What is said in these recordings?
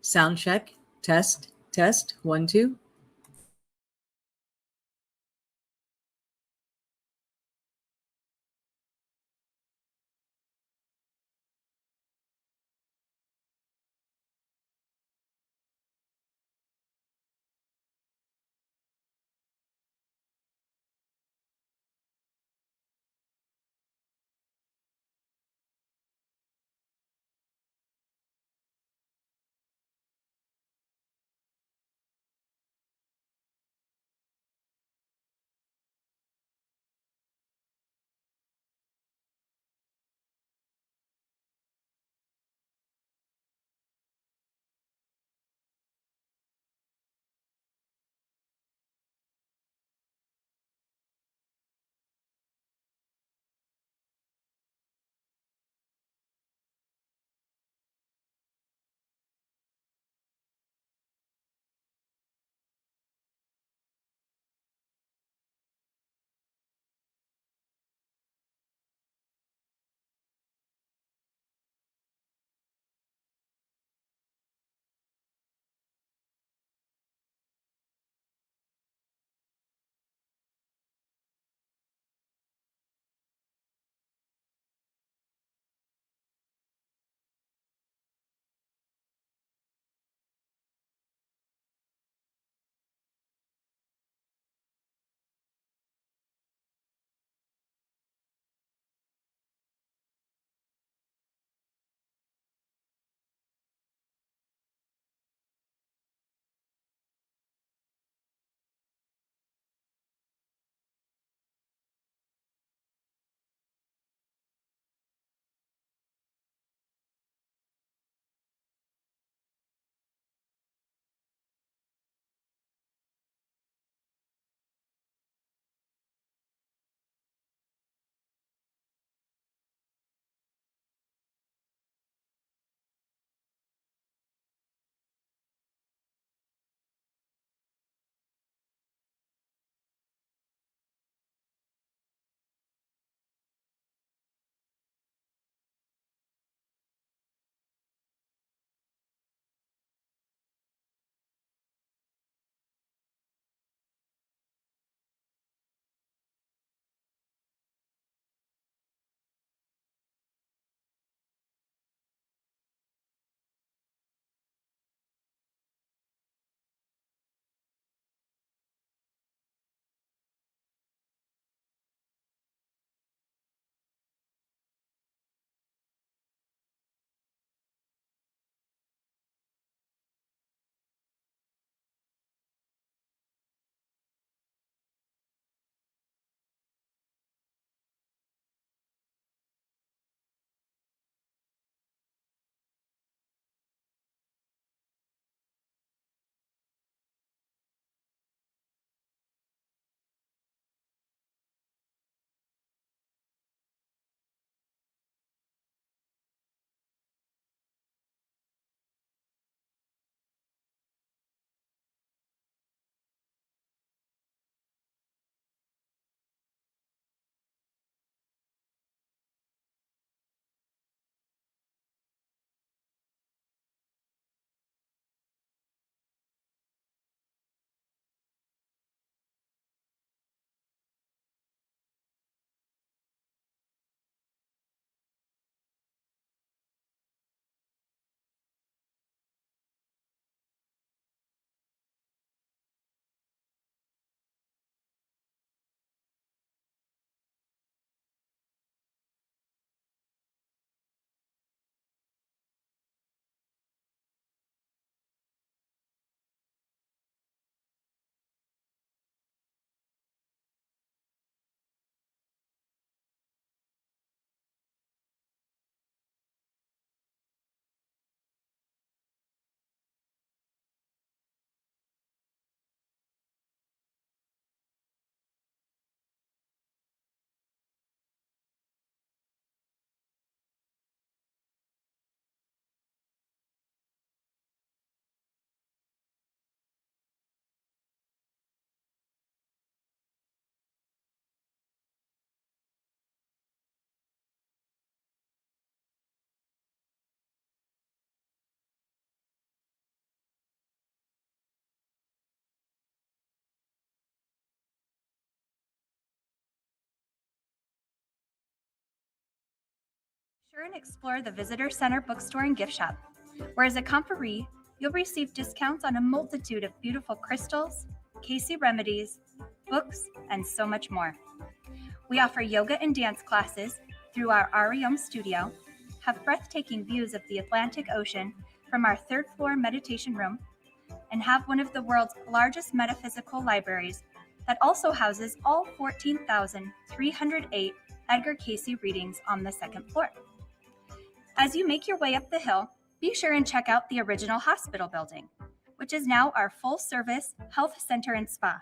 Sound check. Test, test. 1, 2. Sure and explore the Visitor Center bookstore and gift shop, where as a comparee, you'll receive discounts on a multitude of beautiful crystals, Cayce remedies, books, and so much more. We offer yoga and dance classes through our A.R.E studio, have breathtaking views of the Atlantic Ocean from our third floor meditation room, and have one of the world's largest metaphysical libraries that also houses all 14,308 Edgar Cayce readings on the second floor. As you make your way up the hill, be sure and check out the original hospital building, which is now our full-service health center and spa.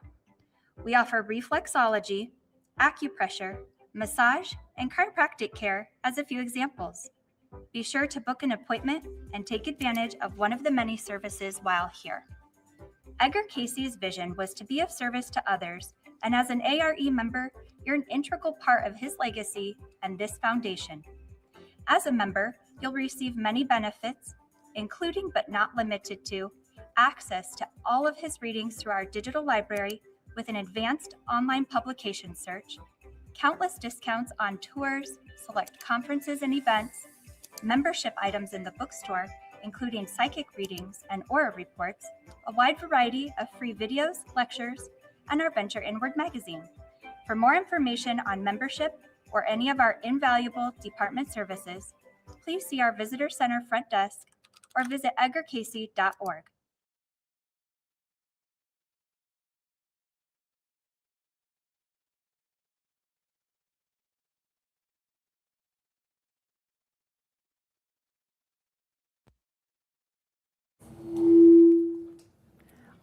We offer reflexology, acupressure, massage, and chiropractic care as a few examples. Be sure to book an appointment and take advantage of one of the many services while here. Edgar Cayce's vision was to be of service to others, and as an A.R.E member, you're an integral part of his legacy and this foundation. As a member, you'll receive many benefits, including but not limited to access to all of his readings through our digital library with an advanced online publication search, countless discounts on tours, select conferences and events, membership items in the bookstore, including psychic readings and aura reports, a wide variety of free videos, lectures, and our Venture Inward magazine. For more information on membership or any of our invaluable department services, please see our Visitor Center front desk or visit edgarcayce.org.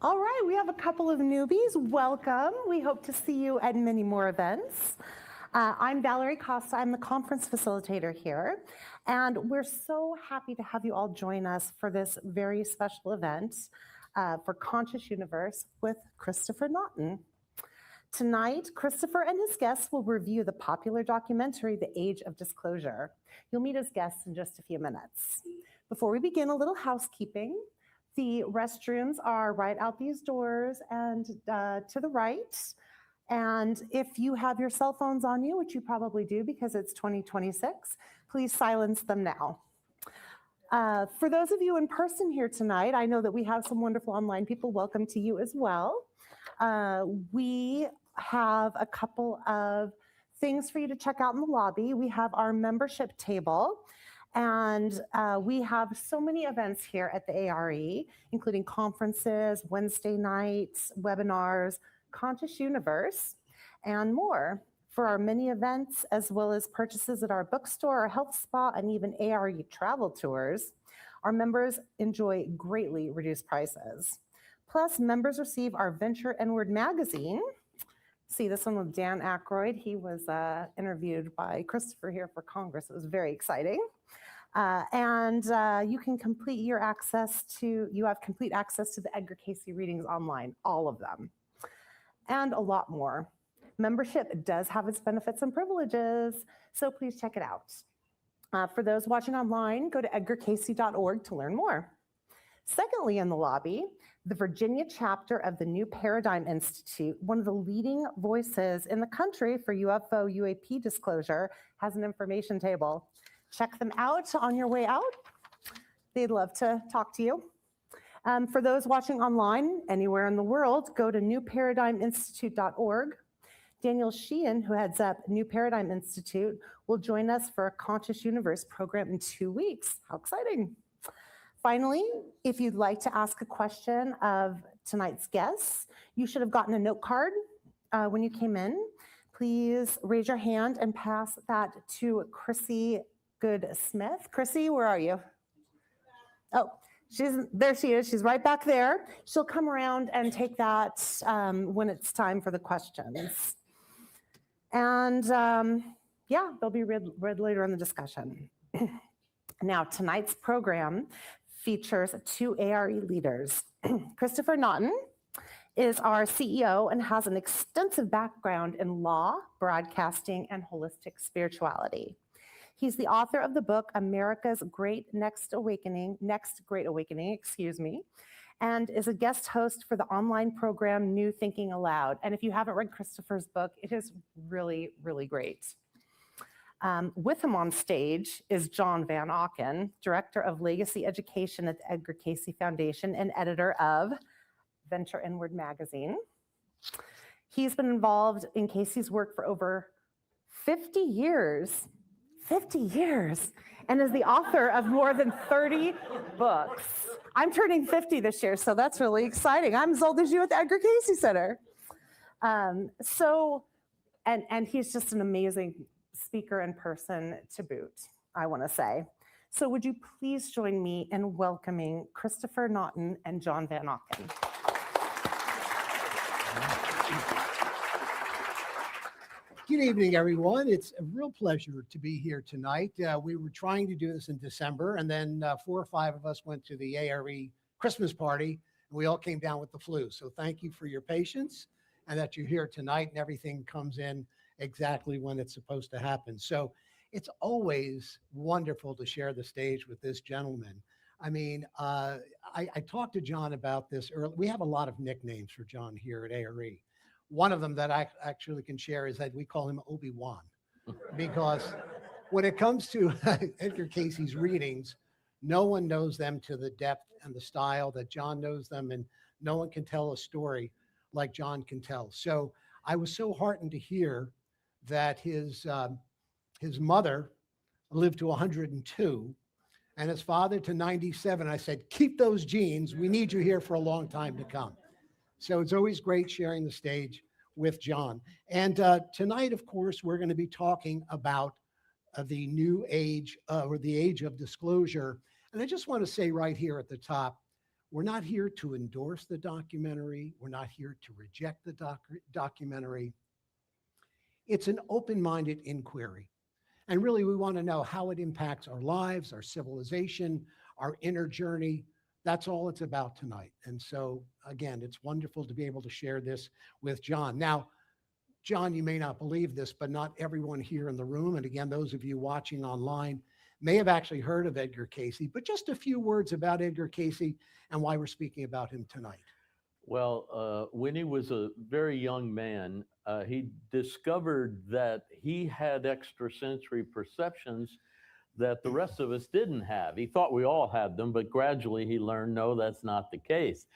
All right, we have a couple of newbies. Welcome. We hope to see you at many more events. I'm Valerie Costa. I'm the conference facilitator here, and we're so happy to have you all join us for this very special event for Conscious Universe with Christopher Naughton. Tonight, Christopher and his guests will review the popular documentary, The Age of Disclosure. You'll meet his guests in just a few minutes. Before we begin, a little housekeeping. The restrooms are right out these doors and to the right. And if you have your cell phones on you, which you probably do because it's 2026, please silence them now. For those of you in person here tonight, I know that we have some wonderful online people. Welcome to you as well. We have a couple of things for you to check out in the lobby. We have our membership table. And we have so many events here at the A.R.E, including conferences, Wednesday nights, webinars, Conscious Universe, and more. For our many events, as well as purchases at our bookstore, our health spa, and even A.R.E travel tours, our members enjoy greatly reduced prices. Plus, members receive our Venture Inward magazine. See this one with Dan Aykroyd. He was interviewed by Christopher here for Congress. It was very exciting. You can complete your you have complete access to the Edgar Cayce readings online, all of them, and a lot more. Membership does have its benefits and privileges, so please check it out. For those watching online, go to edgarcayce.org to learn more. Secondly, in the lobby, the Virginia chapter of the New Paradigm Institute, one of the leading voices in the country for UFO UAP disclosure, has an information table. Check them out on your way out. They'd love to talk to you. For those watching online, anywhere in the world, go to newparadigminstitute.org. Daniel Sheehan, who heads up New Paradigm Institute, will join us for a Conscious Universe program in 2 weeks. How exciting. Finally, if you'd like to ask a question of tonight's guests, you should have gotten a note card when you came in. Please raise your hand and pass that to Chrissy Good-Smith. Chrissy, where are you? Oh, there she is. She's right back there. She'll come around and take that when it's time for the questions. And yeah, they'll be read later in the discussion. Now, tonight's program features 2 A.R.E leaders. Christopher Naughton is our CEO and has an extensive background in law, broadcasting, and holistic spirituality. He's the author of the book, America's Next Great Awakening, and is a guest host for the online program, New Thinking Aloud. And if you haven't read Christopher's book, it is really, really great. With him on stage is John Van Auken, Director of Legacy Education at the Edgar Cayce Foundation and editor of Venture Inward magazine. He's been involved in Cayce's work for over 50 years, and is the author of more than 30 books. I'm turning 50 this year, so that's really exciting. I'm as old as you at the Edgar Cayce Center. And he's just an amazing speaker and person to boot, I want to say. So would you please join me in welcoming Christopher Naughton and John Van Auken. Good evening, everyone. It's a real pleasure to be here tonight. We were trying to do this in December, and then 4 or 5 of us went to the A.R.E. Christmas party, and we all came down with the flu. So thank you for your patience and that you're here tonight and everything comes in exactly when it's supposed to happen. So it's always wonderful to share the stage with this gentleman. I mean, I talked to John about this earlier. We have a lot of nicknames for John here at A.R.E. One of them that I actually can share is that we call him Obi-Wan, because when it comes to Edgar Cayce's readings, no one knows them to the depth and the style that John knows them, and no one can tell a story like John can tell. So I was so heartened to hear that his mother lived to 102 and his father to 97. I said, keep those genes. We need you here for a long time to come. So it's always great sharing the stage with John. And tonight, of course, we're going to be talking about the new age or the age of disclosure. And I just want to say right here at the top, we're not here to endorse the documentary. We're not here to reject the documentary. It's an open-minded inquiry. And really, we want to know how it impacts our lives, our civilization, our inner journey. That's all it's about tonight. And so, again, it's wonderful to be able to share this with John. Now, John, you may not believe this, but not everyone here in the room, and again, those of you watching online, may have actually heard of Edgar Cayce, but just a few words about Edgar Cayce and why we're speaking about him tonight. Well, when he was a very young man, he discovered that he had extrasensory perceptions that the rest of us didn't have. He thought we all had them, but gradually he learned, no, that's not the case.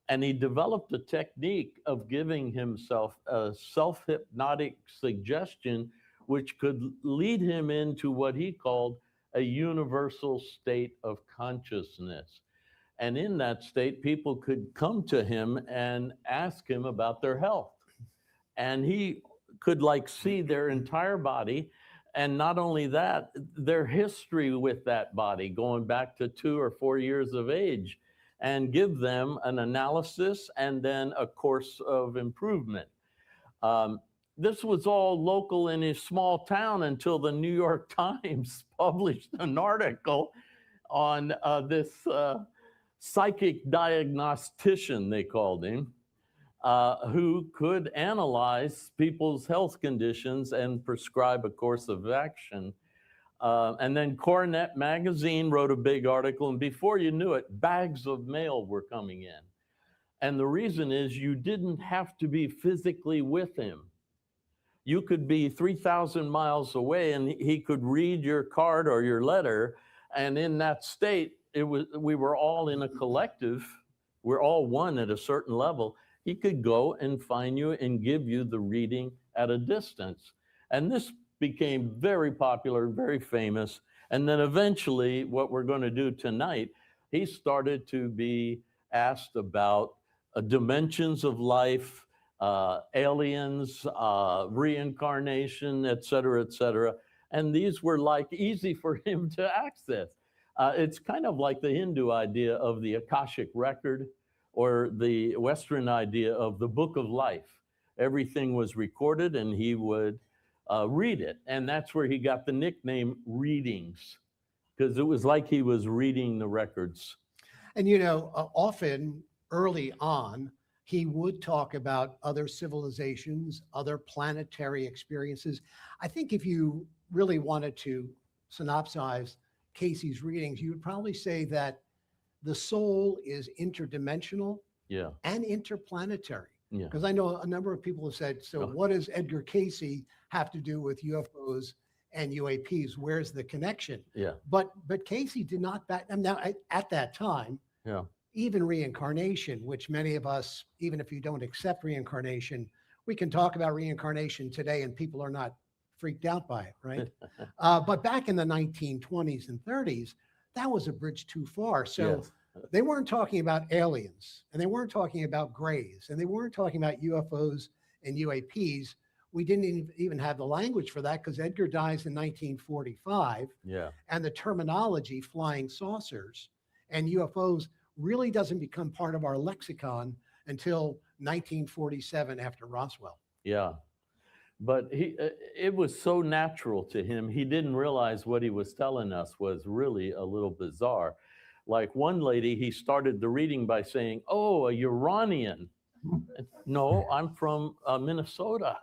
And he developed a technique of giving himself a self-hypnotic suggestion, which could lead him into what he called a universal state of consciousness. And in that state, people could come to him and ask him about their health. And he could like see their entire body. And not only that, their history with that body going back to 2 or 4 years of age, and give them an analysis and then a course of improvement. This was all local in his small town until the New York Times published an article on this psychic diagnostician, they called him, who could analyze people's health conditions and prescribe a course of action. And then Coronet magazine wrote a big article, and before you knew it, bags of mail were coming in. And the reason is you didn't have to be physically with him. You could be 3,000 miles away and he could read your card or your letter. And in that state, we were all in a collective. We're all one at a certain level. He could go and find you and give you the reading at a distance. And this became very popular, very famous. And then eventually, what we're going to do tonight, he started to be asked about dimensions of life, aliens, reincarnation, et cetera, and these were like easy for him to access. It's kind of like the Hindu idea of the Akashic record, or the Western idea of the book of life. Everything was recorded and he would read it. And that's where he got the nickname Readings, because it was like he was reading the records. And you know, often early on, he would talk about other civilizations, other planetary experiences. I think if you really wanted to synopsize Cayce's readings, you would probably say that the soul is interdimensional and interplanetary. Because I know a number of people have said, so what does Edgar Cayce have to do with UFOs and UAPs. Where's the connection? Yeah. But Cayce did not back. And now at that time, Yeah. even reincarnation, which many of us, even if you don't accept reincarnation, we can talk about reincarnation today, and people are not freaked out by it, right? But back in the 1920s and 30s, that was a bridge too far. So Yes. they weren't talking about aliens, and they weren't talking about grays, and they weren't talking about UFOs and UAPs. We didn't even have the language for that because Edgar dies in 1945, Yeah. and the terminology flying saucers and UFOs really doesn't become part of our lexicon until 1947 after Roswell. Yeah. But it was so natural to him. He didn't realize what he was telling us was really a little bizarre. Like one lady, he started the reading by saying, "Oh, a Uranian." No, I'm from Minnesota.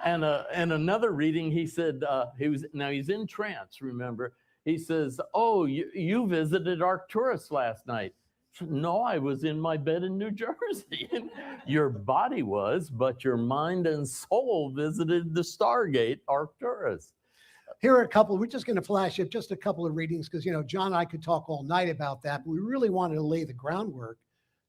And another reading, he said, he's in trance, remember? He says, "Oh, you visited Arcturus last night." No, I was in my bed in New Jersey. Your body was, but your mind and soul visited the Stargate Arcturus. Here are a couple. We're just going to flash up just a couple of readings because, John and I could talk all night about that, but we really wanted to lay the groundwork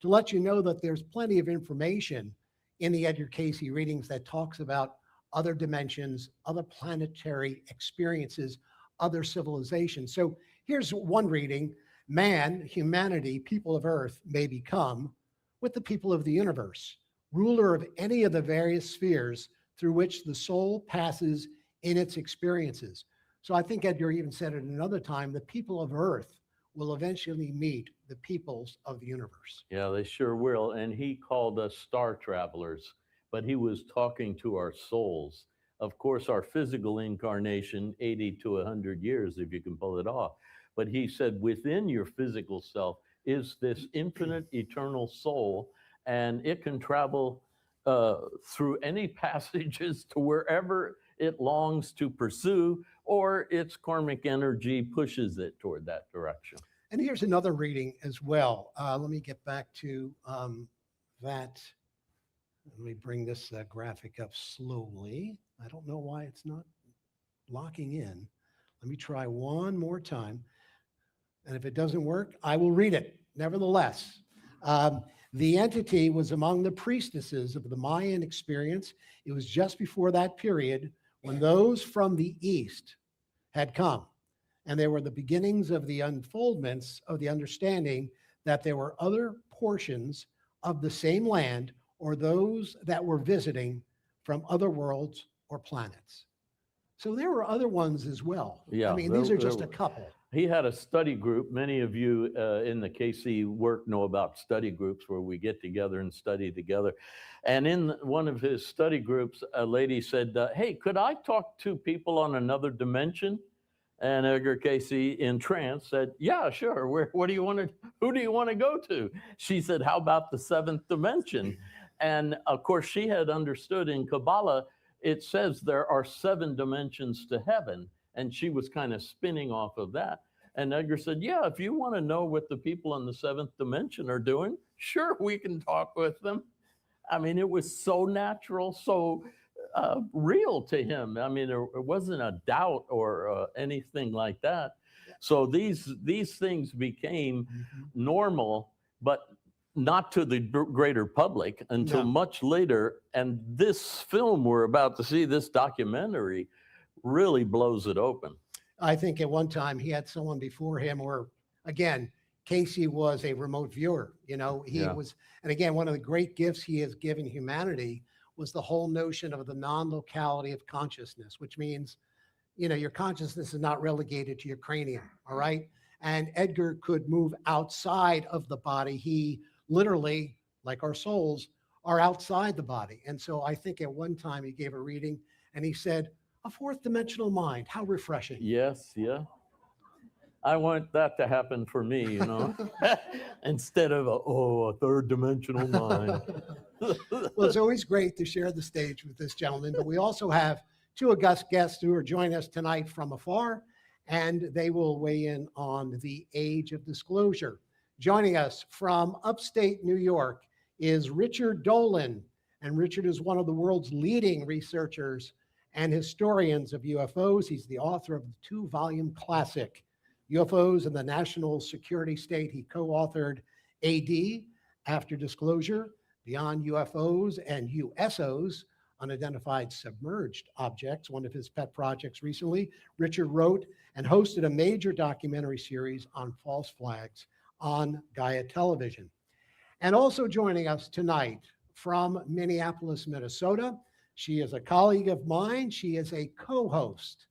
to let you know that there's plenty of information in the Edgar Cayce readings that talks about other dimensions, other planetary experiences, other civilizations. So here's one reading. Man, humanity, people of Earth may become, with the people of the universe, ruler of any of the various spheres through which the soul passes in its experiences. So I think Edgar even said it another time, the people of Earth will eventually meet the peoples of the universe. Yeah, they sure will. And he called us star travelers, but he was talking to our souls. Of course, our physical incarnation, 80 to 100 years, if you can pull it off. But he said within your physical self is this infinite eternal soul, and it can travel through any passages to wherever it longs to pursue, or its karmic energy pushes it toward that direction. And here's another reading as well. Let me get back to that. Let me bring this graphic up slowly. I don't know why it's not locking in. Let me try one more time. And if it doesn't work, I will read it. Nevertheless, the entity was among the priestesses of the Mayan experience. It was just before that period when those from the East had come. And they were the beginnings of the unfoldments of the understanding that there were other portions of the same land or those that were visiting from other worlds or planets. So there were other ones as well. Yeah, I mean, these are just a couple. He had a study group. Many of you in the Cayce work know about study groups where we get together and study together. And in one of his study groups, a lady said, "Hey, could I talk to people on another dimension?" And Edgar Cayce, in trance, said, "Yeah, sure. Who do you want to go to?" She said, "How about the seventh dimension?" And of course, she had understood in Kabbalah, it says there are 7 dimensions to heaven. And she was kind of spinning off of that. And Edgar said, "Yeah, if you want to know what the people in the 7th dimension are doing, sure, we can talk with them." I mean, it was so natural, so real to him. I mean, there wasn't a doubt or anything like that. So these things became normal, but not to the greater public until much later. And this film we're about to see, this documentary, really blows it open. I think at one time he had someone before him, or again, Cayce was a remote viewer. He was, and again, one of the great gifts he has given humanity was the whole notion of the non-locality of consciousness, which means, your consciousness is not relegated to your cranium. All right. And Edgar could move outside of the body. He literally, like our souls, are outside the body. And so I think at one time he gave a reading and he said, "A 4th dimensional mind, how refreshing." Yes, yeah. I want that to happen for me, instead of a 3rd dimensional mind. Well, it's always great to share the stage with this gentleman, but we also have 2 august guests who are joining us tonight from afar, and they will weigh in on the age of disclosure. Joining us from upstate New York is Richard Dolan, and Richard is one of the world's leading researchers and historians of UFOs. He's the author of the 2-volume classic, UFOs and the National Security State. He co-authored A.D. After Disclosure, Beyond UFOs and USOs, Unidentified Submerged Objects, one of his pet projects recently. Richard wrote and hosted a major documentary series on false flags on Gaia Television. And also joining us tonight from Minneapolis, Minnesota, she is a colleague of mine. She is a co-host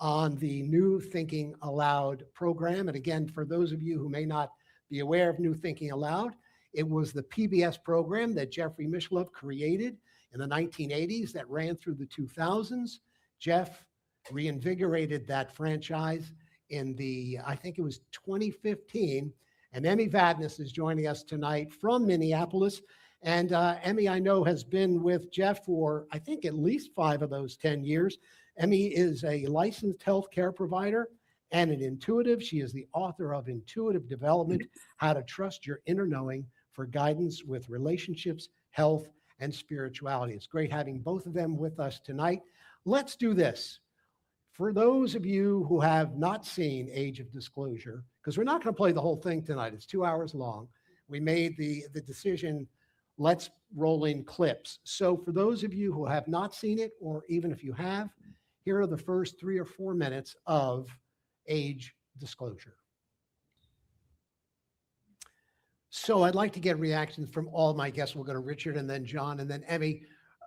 on the New Thinking Aloud program. And again, for those of you who may not be aware of New Thinking Aloud, it was the PBS program that Jeffrey Mishlove created in the 1980s that ran through the 2000s. Jeff reinvigorated that franchise in I think it was 2015. And Emmy Vadnais is joining us tonight from Minneapolis. And Emmy, I know, has been with Jeff for, I think, at least 5 of those 10 years. Emmy is a licensed healthcare provider and an intuitive. She is the author of Intuitive Development, How to Trust Your Inner Knowing for Guidance with Relationships, Health, and Spirituality. It's great having both of them with us tonight. Let's do this. For those of you who have not seen Age of Disclosure, because we're not going to play the whole thing tonight, it's 2 hours long. We made the decision, let's roll in clips. So for those of you who have not seen it, or even if you have, here are the first 3 or 4 minutes of Age Disclosure. So I'd like to get reactions from all my guests. We'll go to Richard and then John and then Emmy.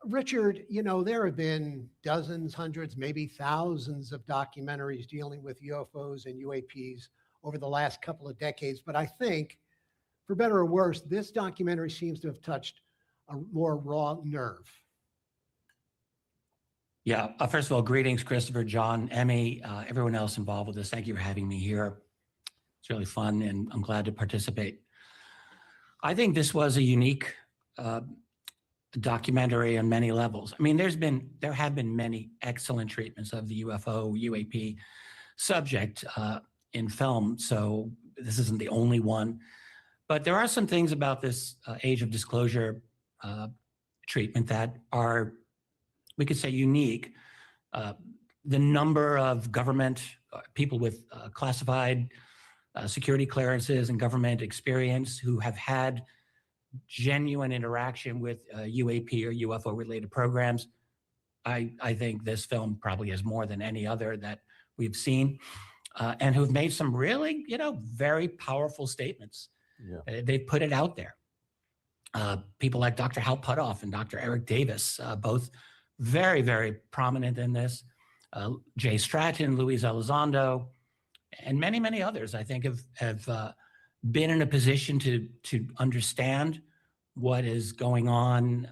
Richard, you know, there have been dozens, hundreds, maybe thousands of documentaries dealing with UFOs and UAPs over the last couple of decades. But I think, for better or worse, this documentary seems to have touched a more raw nerve. Yeah. First of all, greetings, Christopher, John, Emmy, everyone else involved with this. Thank you for having me here. It's really fun, and I'm glad to participate. I think this was a unique documentary on many levels. I mean, there have been many excellent treatments of the UFO, UAP subject in film, so this isn't the only one. But there are some things about this Age of Disclosure treatment that are, we could say, unique. The number of government people with classified security clearances and government experience who have had genuine interaction with UAP or UFO related programs. I think this film probably has more than any other that we've seen, and who've made some really, very powerful statements. Yeah. They've put it out there. People like Dr. Hal Puthoff and Dr. Eric Davis, both very, very prominent in this. Jay Stratton, Luis Elizondo, and many, many others, I think, have been in a position to understand what is going on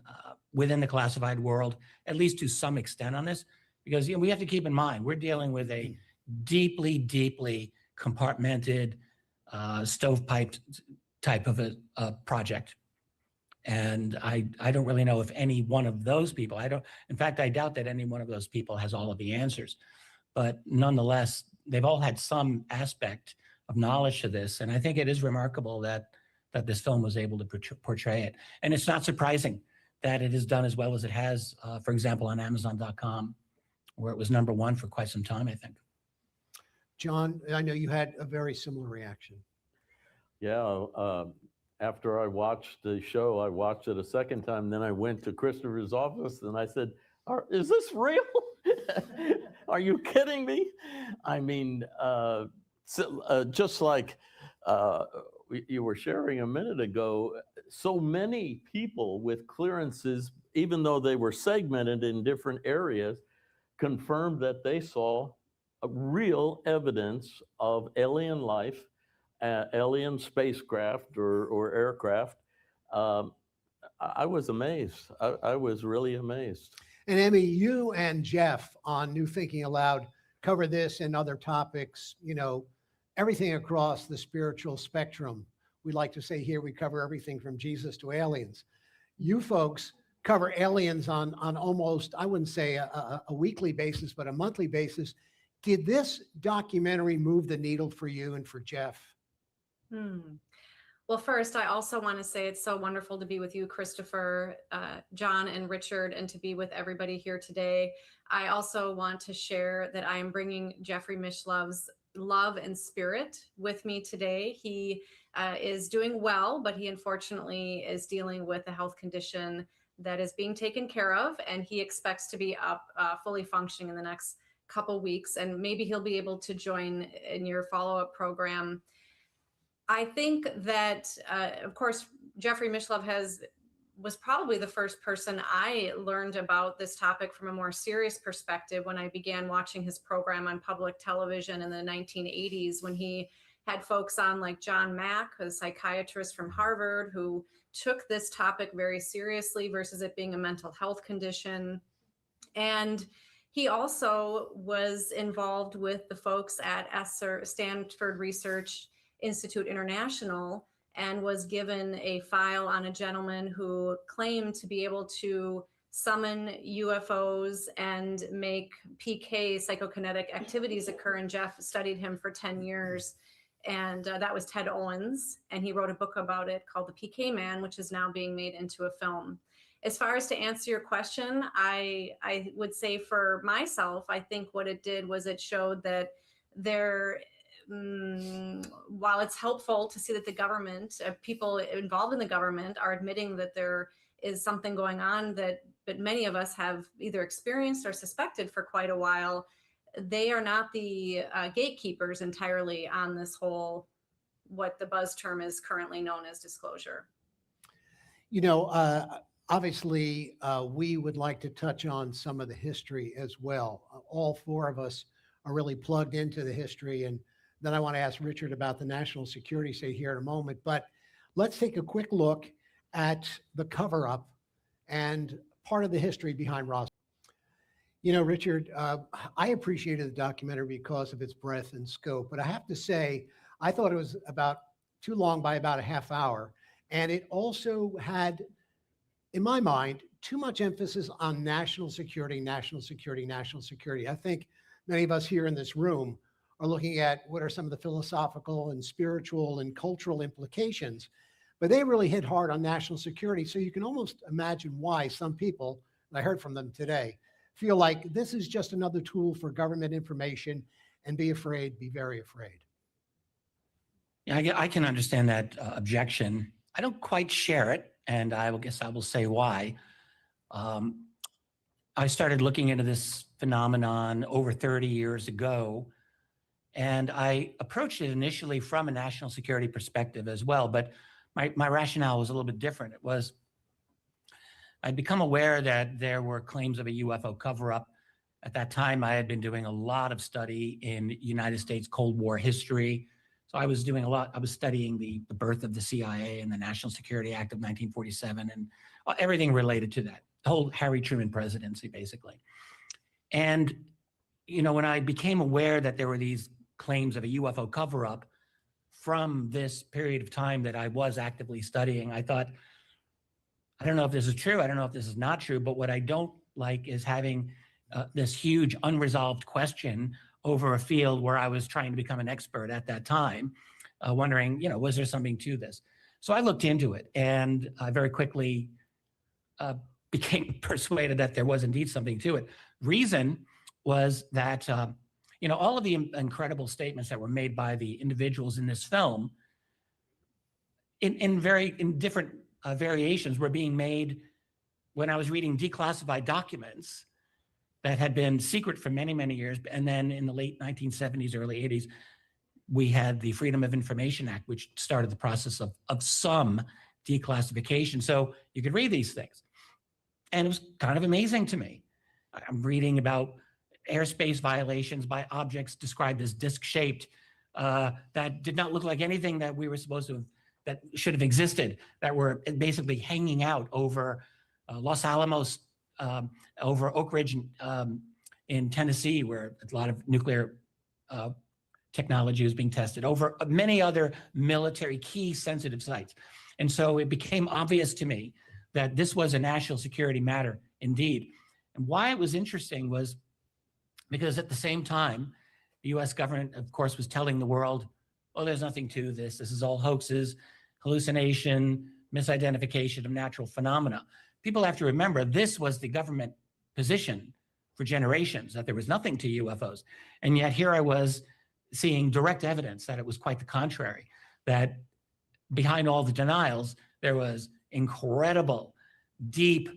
within the classified world, at least to some extent on this, because we have to keep in mind, we're dealing with a deeply, deeply compartmented, stovepiped type of a project. And I don't really know if any one of those people, in fact, I doubt that any one of those people has all of the answers, but nonetheless, they've all had some aspect of knowledge to this. And I think it is remarkable that this film was able to portray it. And it's not surprising that it is done as well as it has, for example, on Amazon.com, where it was #1 for quite some time, I think. John, I know you had a very similar reaction. Yeah. After I watched the show, I watched it a second time. Then I went to Christopher's office and I said, is this real? Are you kidding me? I mean, just like you were sharing a minute ago, so many people with clearances, even though they were segmented in different areas, confirmed that they saw real evidence of alien life, alien spacecraft or aircraft. I was amazed. I was really amazed. And Emmy, you and Jeff on New Thinking Aloud cover this and other topics, everything across the spiritual spectrum. We like to say here we cover everything from Jesus to aliens. You folks cover aliens on almost, I wouldn't say a weekly basis, but a monthly basis. Did this documentary move the needle for you and for Jeff? Well, first, I also want to say it's so wonderful to be with you, Christopher, John, and Richard, and to be with everybody here today. I also want to share that I am bringing Jeffrey Mishlov's love and spirit with me today. He is doing well, but he unfortunately is dealing with a health condition that is being taken care of, and he expects to be up fully functioning in the next couple weeks, and maybe he'll be able to join in your follow-up program. I think that, of course, Jeffrey Mishlove was probably the first person I learned about this topic from a more serious perspective when I began watching his program on public television in the 1980s, when he had folks on like John Mack, a psychiatrist from Harvard, who took this topic very seriously versus it being a mental health condition. And he also was involved with the folks at Stanford Research Institute International, and was given a file on a gentleman who claimed to be able to summon UFOs and make PK psychokinetic activities occur. And Jeff studied him for 10 years. And that was Ted Owens. And he wrote a book about it called The PK Man, which is now being made into a film. As far as to answer your question, I would say for myself, I think what it did was it showed that while it's helpful to see that the government, people involved in the government are admitting that there is something going on that many of us have either experienced or suspected for quite a while, they are not the gatekeepers entirely on this whole, what the buzz term is currently known as disclosure. You know, obviously, we would like to touch on some of the history as well. All four of us are really plugged into the history, and then I want to ask Richard about the national security state here in a moment. But let's take a quick look at the cover-up and part of the history behind Roswell. You know, Richard, I appreciated the documentary because of its breadth and scope, but I have to say, I thought it was about too long by about a half hour. And it also had, in my mind, too much emphasis on national security, national security, national security. I think many of us here in this room are looking at what are some of the philosophical and spiritual and cultural implications, but they really hit hard on national security. So you can almost imagine why some people, and I heard from them today, feel like this is just another tool for government information, and be afraid, be very afraid. Yeah, I can understand that objection. I don't quite share it, and I guess I will say why. I started looking into this phenomenon over 30 years ago, and I approached it initially from a national security perspective as well, but my rationale was a little bit different. It was, I'd become aware that there were claims of a UFO cover-up. At that time, I had been doing a lot of study in United States Cold War history. So I was doing I was studying the birth of the CIA and the National Security Act of 1947 and everything related to that, the whole Harry Truman presidency, basically. And, you know, when I became aware that there were these claims of a UFO cover-up from this period of time that I was actively studying, I thought, I don't know if this is true. I don't know if this is not true, but what I don't like is having this huge unresolved question over a field where I was trying to become an expert at that time, wondering, you know, was there something to this? So I looked into it, and I very quickly became persuaded that there was indeed something to it. Reason was that, you know, all of the incredible statements that were made by the individuals in this film in different variations were being made when I was reading declassified documents that had been secret for many, many years. And then in the late 1970s, early 80s, we had the Freedom of Information Act, which started the process of some declassification. So you could read these things. And it was kind of amazing to me. I'm reading about airspace violations by objects described as disc-shaped that did not look like anything that we were supposed to have, that should have existed, that were basically hanging out over Los Alamos, over Oak Ridge in Tennessee, where a lot of nuclear technology was being tested, over many other military key sensitive sites. And so it became obvious to me that this was a national security matter indeed. And why it was interesting was because at the same time, the US government, of course, was telling the world, oh, there's nothing to this. This is all hoaxes. hallucination, misidentification of natural phenomena. People have to remember this was the government position for generations, that there was nothing to UFOs. And yet here I was seeing direct evidence that it was quite the contrary, that behind all the denials, there was incredible, deep,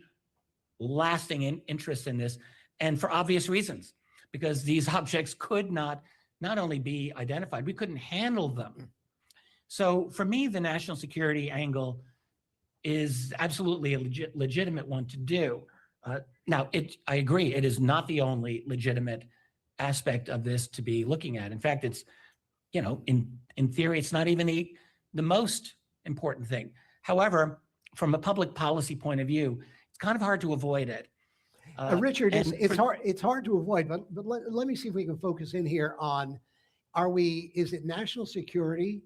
lasting interest in this, and for obvious reasons, because these objects could not only be identified, we couldn't handle them. So for me, the national security angle is absolutely a legitimate one to do. Now, I agree, it is not the only legitimate aspect of this to be looking at. In fact, it's, in theory, it's not even the most important thing. However, from a public policy point of view, it's kind of hard to avoid it. Richard, it's hard to avoid, but let me see if we can focus in here on, is it national security,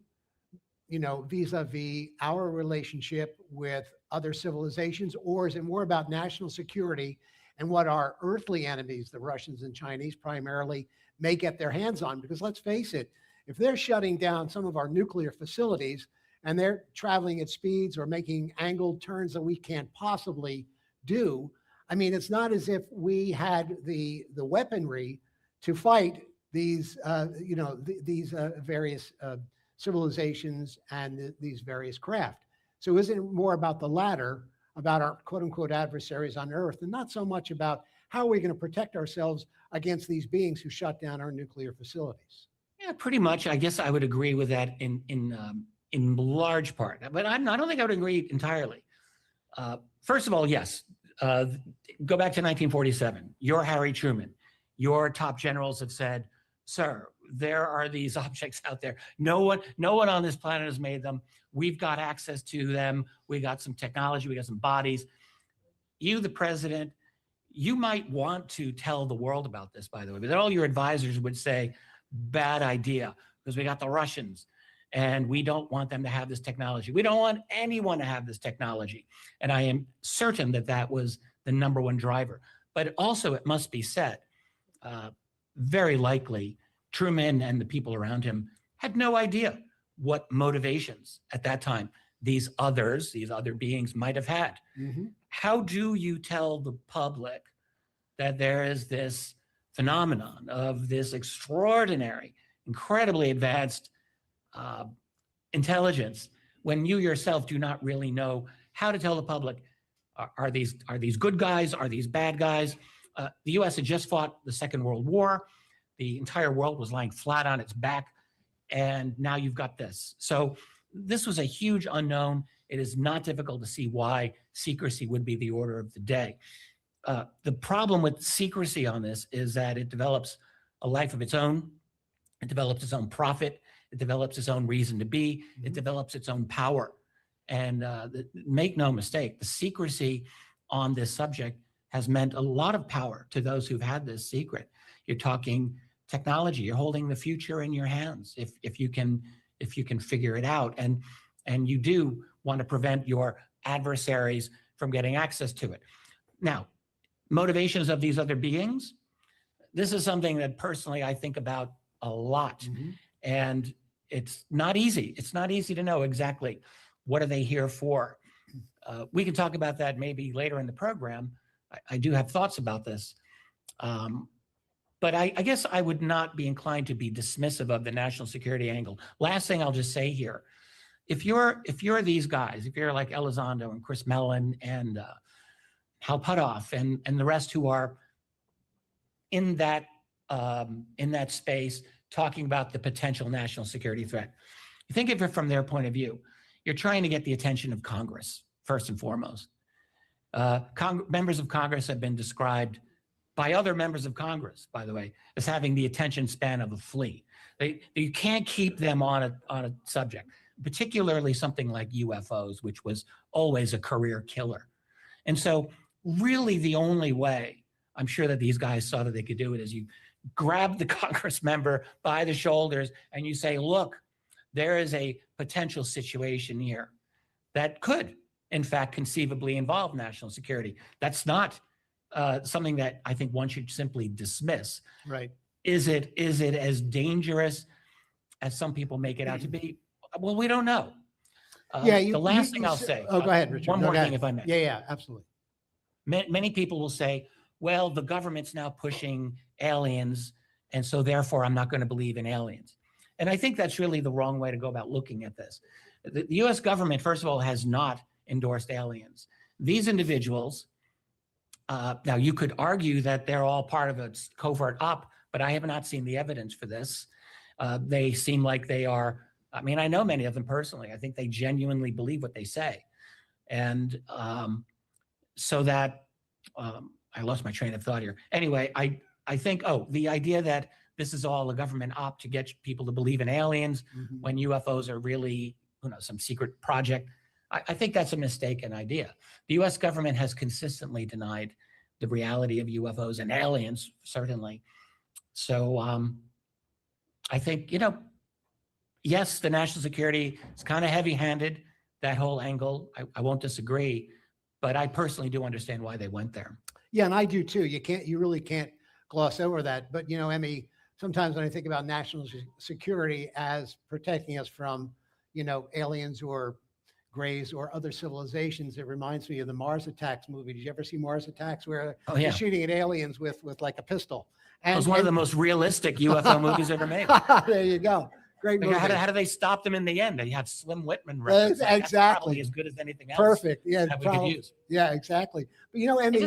vis-a-vis our relationship with other civilizations, or is it more about national security and what our earthly enemies, the Russians and Chinese primarily, may get their hands on? Because let's face it, if they're shutting down some of our nuclear facilities and they're traveling at speeds or making angled turns that we can't possibly do, I mean, it's not as if we had the weaponry to fight these, these various civilizations and these various craft. So isn't it more about the latter, about our quote unquote adversaries on Earth, and not so much about how are we going to protect ourselves against these beings who shut down our nuclear facilities? Yeah, pretty much. I guess I would agree with that in large part, but I don't think I would agree entirely. First of all, yes, go back to 1947. You're Harry Truman. Your top generals have said, sir, there are these objects out there. No one on this planet has made them. We've got access to them. We got some technology. We got some bodies. You, the president, you might want to tell the world about this, by the way, but all your advisors would say, bad idea, because we got the Russians and we don't want them to have this technology. We don't want anyone to have this technology. And I am certain that that was the number one driver. But also, it must be said, very likely, Truman and the people around him had no idea what motivations at that time these other beings might have had. Mm-hmm. How do you tell the public that there is this phenomenon of this extraordinary, incredibly advanced intelligence when you yourself do not really know how to tell the public, are these good guys? Are these bad guys? The US had just fought the Second World War. The entire world was lying flat on its back. And now you've got this. So this was a huge unknown. It is not difficult to see why secrecy would be the order of the day. The problem with secrecy on this is that it develops a life of its own. It develops its own profit. It develops its own reason to be. It develops its own power. And make no mistake, the secrecy on this subject has meant a lot of power to those who've had this secret. You're talking technology. You're holding the future in your hands if you can figure it out. And you do want to prevent your adversaries from getting access to it. Now, motivations of these other beings, this is something that personally I think about a lot. Mm-hmm. And it's not easy. It's not easy to know exactly what are they here for. We can talk about that maybe later in the program. I do have thoughts about this. But I guess I would not be inclined to be dismissive of the national security angle. Last thing I'll just say here, if you're these guys, if you're like Elizondo and Chris Mellon and Hal Puthoff and the rest who are in that space talking about the potential national security threat, you think of it from their point of view. You're trying to get the attention of Congress, first and foremost. Members of Congress have been described by other members of Congress, by the way, as having the attention span of a flea. You can't keep them on a subject, particularly something like UFOs, which was always a career killer. And so really the only way I'm sure that these guys saw that they could do it is you grab the Congress member by the shoulders and you say, look, there is a potential situation here that could, in fact, conceivably involve national security. That's not something that I think one should simply dismiss. Right. Is it as dangerous as some people make it out to be? Well, we don't know. The last thing I'll say. Oh, go ahead, Richard. One No, more go thing, ahead. if I may. Yeah, absolutely. Many people will say, well, the government's now pushing aliens, and so therefore I'm not going to believe in aliens. And I think that's really the wrong way to go about looking at this. The US government, first of all, has not endorsed aliens. These individuals, now you could argue that they're all part of a covert op, but I have not seen the evidence for this. They seem like they are, I mean, I know many of them personally. I think they genuinely believe what they say. And so that, I lost my train of thought here. Anyway, I think, the idea that this is all a government op to get people to believe in aliens when UFOs are really, some secret project. I think that's a mistaken idea. The US government has consistently denied the reality of UFOs and aliens, certainly. So I think, yes, the national security is kind of heavy-handed, that whole angle. I won't disagree, but I personally do understand why they went there. Yeah, and I do too. You really can't gloss over that. But, Emmy, sometimes when I think about national security as protecting us from, aliens or grays or other civilizations, it reminds me of the Mars Attacks movie. Did you ever see Mars Attacks where they're shooting at aliens with like a pistol? And it was one of the most realistic UFO movies ever made. There you go. Great movie. How do they stop them in the end? They had Slim Whitman. Exactly. That's probably as good as anything else. Perfect. Yeah, that we could use. Yeah, exactly. But Emmy,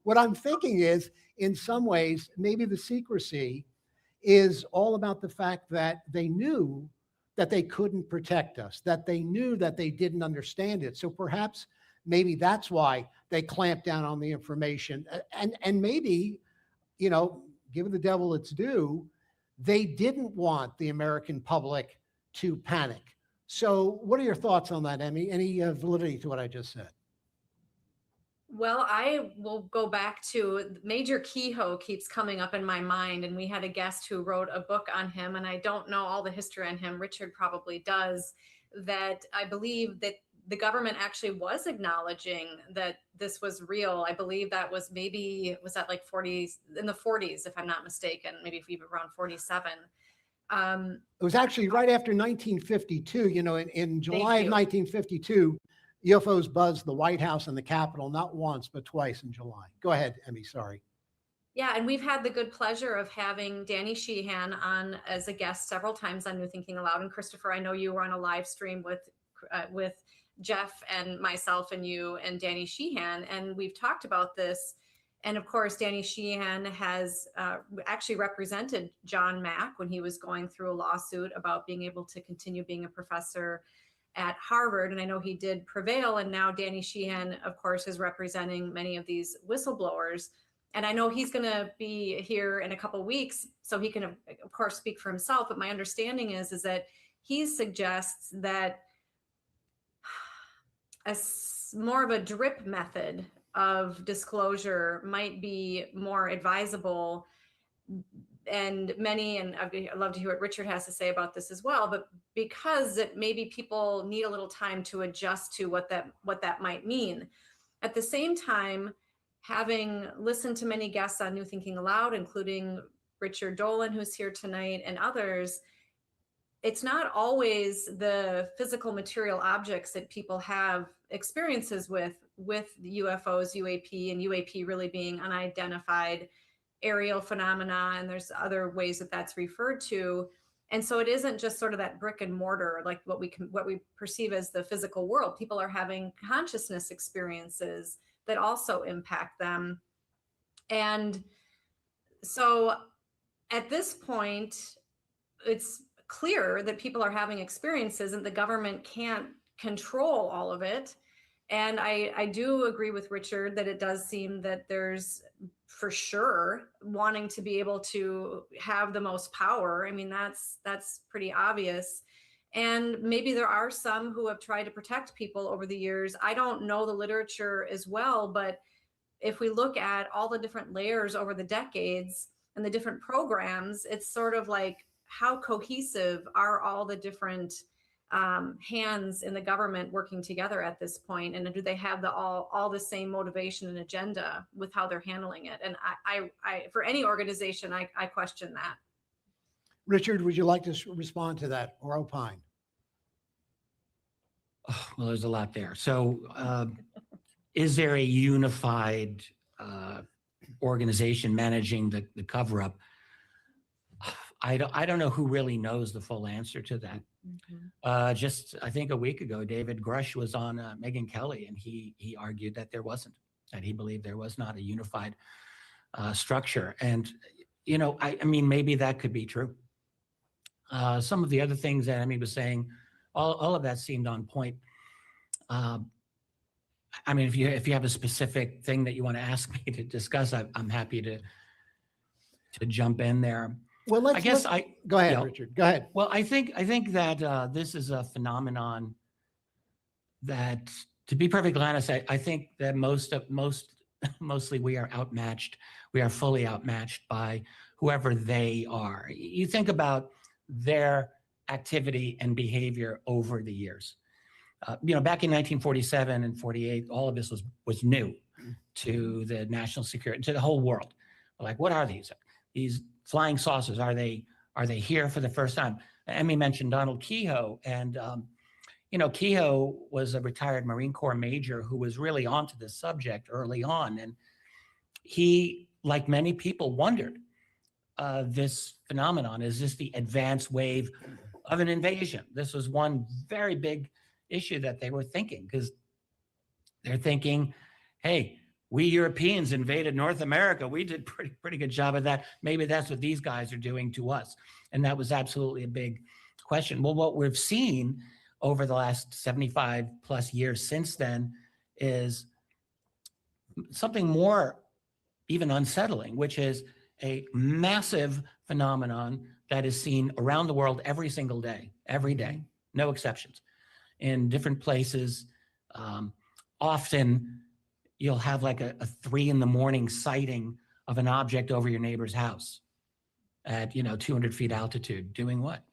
what I'm thinking is, in some ways, maybe the secrecy is all about the fact that they knew that they couldn't protect us, that they knew that they didn't understand it. So perhaps maybe that's why they clamped down on the information. And maybe, give the devil its due, they didn't want the American public to panic. So what are your thoughts on that, Emmy? Any validity to what I just said? Well, I will go back to Major Kehoe keeps coming up in my mind, and we had a guest who wrote a book on him, and I don't know all the history on him. Richard probably does. That I believe that the government actually was acknowledging that this was real. I believe that was was that like 40s, in the 40s, if I'm not mistaken, maybe even around 47. It was actually right after 1952, in July of 1952, UFOs buzzed the White House and the Capitol, not once, but twice in July. Go ahead, Emmy, sorry. Yeah, and we've had the good pleasure of having Danny Sheehan on as a guest several times on New Thinking Aloud. And Christopher, I know you were on a live stream with Jeff and myself and you and Danny Sheehan, and we've talked about this. And of course, Danny Sheehan has actually represented John Mack when he was going through a lawsuit about being able to continue being a professor at Harvard. And I know he did prevail. And now Danny Sheehan, of course, is representing many of these whistleblowers. And I know he's going to be here in a couple of weeks, so he can, of course, speak for himself. But my understanding is that he suggests that more of a drip method of disclosure might be more advisable. And I'd love to hear what Richard has to say about this as well, but because maybe people need a little time to adjust to what that might mean. At the same time, having listened to many guests on New Thinking Aloud, including Richard Dolan, who's here tonight, and others, it's not always the physical material objects that people have experiences with UFOs, UAP, and UAP really being unidentified aerial phenomena, and there's other ways that that's referred to. And so it isn't just sort of that brick and mortar, like what we perceive as the physical world. People are having consciousness experiences that also impact them. And so at this point, it's clear that people are having experiences and the government can't control all of it. And I do agree with Richard that it does seem that there's for sure wanting to be able to have the most power. I mean, that's pretty obvious. And maybe there are some who have tried to protect people over the years. I don't know the literature as well, but if we look at all the different layers over the decades and the different programs, it's sort of like, how cohesive are all the different hands in the government working together at this point? And do they have all the same motivation and agenda with how they're handling it? And I for any organization, I question that. Richard, would you like to respond to that or opine? Oh, well, there's a lot there. So, is there a unified organization managing the cover up? I don't know who really knows the full answer to that. Just I think a week ago, David Grush was on Megyn Kelly, and he argued that there wasn't, that he believed there was not a unified structure. And I mean, maybe that could be true. Some of the other things that Emmy was saying, all of that seemed on point. I mean, if you have a specific thing that you want to ask me to discuss, I'm happy to jump in there. Well, I guess go ahead, yeah. Richard. Go ahead. Well, I think that this is a phenomenon that, to be perfectly honest, I think that mostly we are outmatched. We are fully outmatched by whoever they are. You think about their activity and behavior over the years. Back in 1947 and 48, all of this was new to the national security, to the whole world. Like, what are these? These flying saucers, are they here for the first time? Emmy mentioned Donald Kehoe, and Kehoe was a retired Marine Corps major who was really onto this subject early on, and he, like many people, wondered, this phenomenon, is this the advanced wave of an invasion? This was one very big issue that they were thinking, because they're thinking, hey, we Europeans invaded North America. We did pretty good job of that. Maybe that's what these guys are doing to us. And that was absolutely a big question. Well, what we've seen over the last 75 plus years since then is something more even unsettling, which is a massive phenomenon that is seen around the world every single day, every day, no exceptions, in different places. Often you'll have like a 3 a.m. sighting of an object over your neighbor's house at 200 feet altitude. Doing what?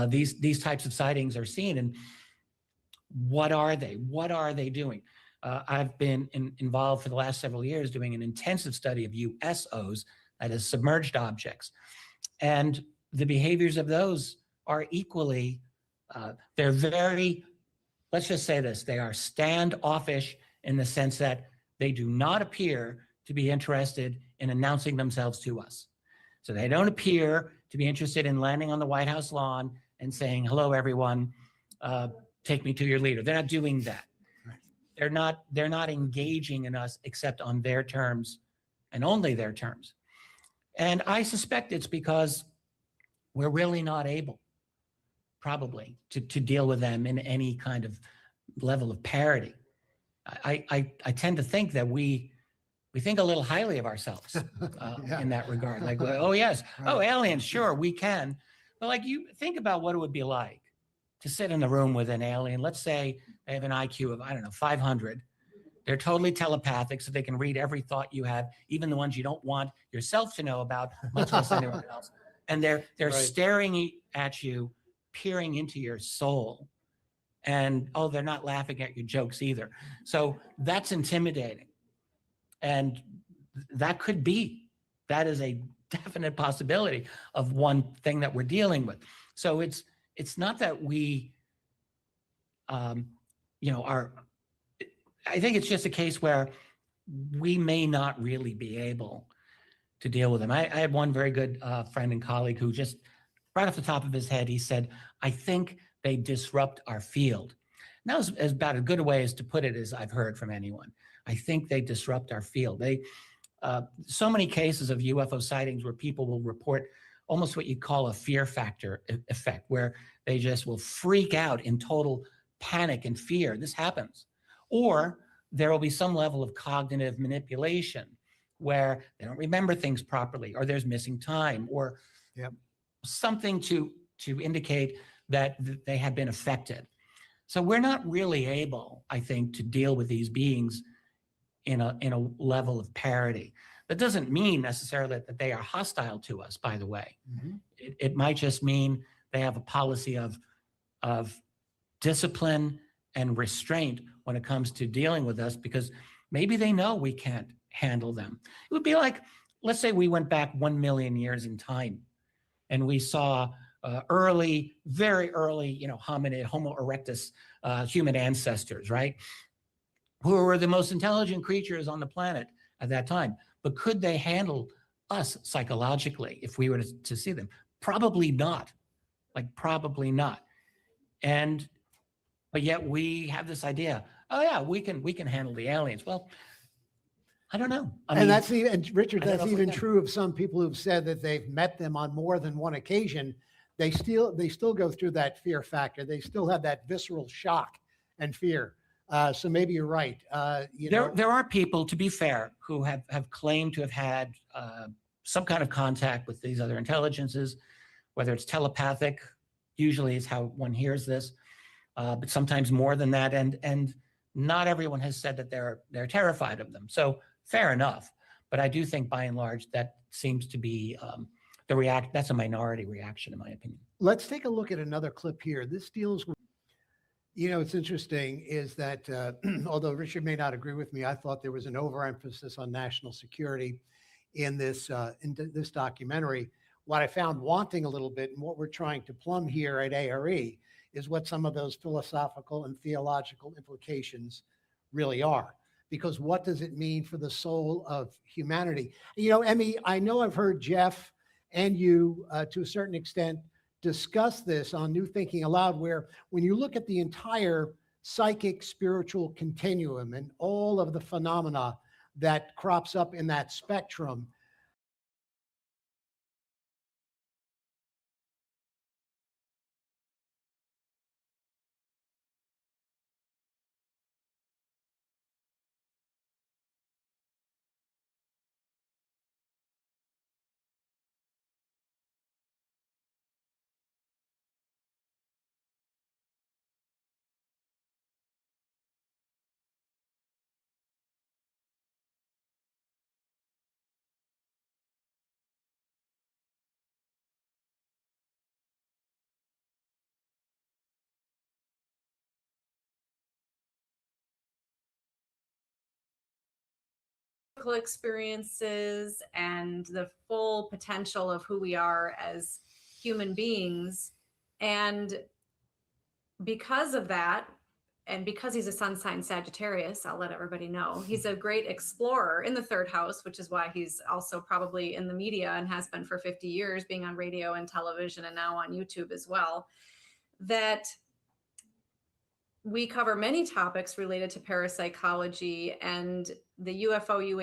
These types of sightings are seen, and what are they? What are they doing? I've been involved for the last several years doing an intensive study of USOs, that is submerged objects, and the behaviors of those are equally. They're very, let's just say this, they are standoffish in the sense that they do not appear to be interested in announcing themselves to us. So they don't appear to be interested in landing on the White House lawn and saying, hello, everyone, take me to your leader. They're not doing that. They're not engaging in us except on their terms and only their terms. And I suspect it's because we're really not able, probably, to deal with them in any kind of level of parity. I tend to think that we think a little highly of ourselves Yeah. in that regard. Like, oh yes, Right. oh aliens, sure, we can. But like, you think about what it would be like to sit in the room with an alien. Let's say they have an IQ of, I don't know, 500. They're totally telepathic, so they can read every thought you have, even the ones you don't want yourself to know about, much less anyone else. And they're Right. staring at you, peering into your soul. And they're not laughing at your jokes either. So that's intimidating. And that is a definite possibility of one thing that we're dealing with. So it's not that we, are, I think it's just a case where we may not really be able to deal with them. I had one very good friend and colleague who just, right off the top of his head, he said, I think they disrupt our field. And that was as about as good a way as to put it as I've heard from anyone. I think they disrupt our field. So many cases of UFO sightings where people will report almost what you call a fear factor effect, where they just will freak out in total panic and fear. This happens. Or there will be some level of cognitive manipulation where they don't remember things properly, or there's missing time, or something to indicate that they have been affected. So we're not really able, I think, to deal with these beings in a level of parity. That doesn't mean necessarily that they are hostile to us, by the way. Mhm. It might just mean they have a policy of discipline and restraint when it comes to dealing with us, because maybe they know we can't handle them. It would be like, let's say we went back 1 million years in time and we saw very early, hominid, Homo erectus, human ancestors, right? Who were the most intelligent creatures on the planet at that time. But could they handle us psychologically if we were to see them? Probably not. Probably not. But yet we have this idea, oh yeah, we can handle the aliens. Well, I don't know. And that's even, and Richard, I don't that's know if we even can. true of some people who've said that they've met them on more than one occasion. They still go through that fear factor. They still have that visceral shock and fear. So maybe you're right. There are people, to be fair, who have claimed to have had some kind of contact with these other intelligences, whether it's telepathic, usually is how one hears this, but sometimes more than that. And not everyone has said that they're terrified of them. So fair enough. But I do think by and large, that seems to be that's a minority reaction, in my opinion. Let's take a look at another clip here. This deals with, it's interesting is that although Richard may not agree with me, I thought there was an overemphasis on national security in this documentary. What I found wanting a little bit, and what we're trying to plumb here at A.R.E, is what some of those philosophical and theological implications really are. Because what does it mean for the soul of humanity? Emmy, I know I've heard Jeff and you, to a certain extent, discuss this on New Thinking Aloud, where when you look at the entire psychic spiritual continuum and all of the phenomena that crops up in that spectrum, experiences and the full potential of who we are as human beings. And because of that, and because he's a sun sign Sagittarius, I'll let everybody know, he's a great explorer in the third house, which is why he's also probably in the media and has been for 50 years, being on radio and television and now on YouTube as well. That we cover many topics related to parapsychology and the UFO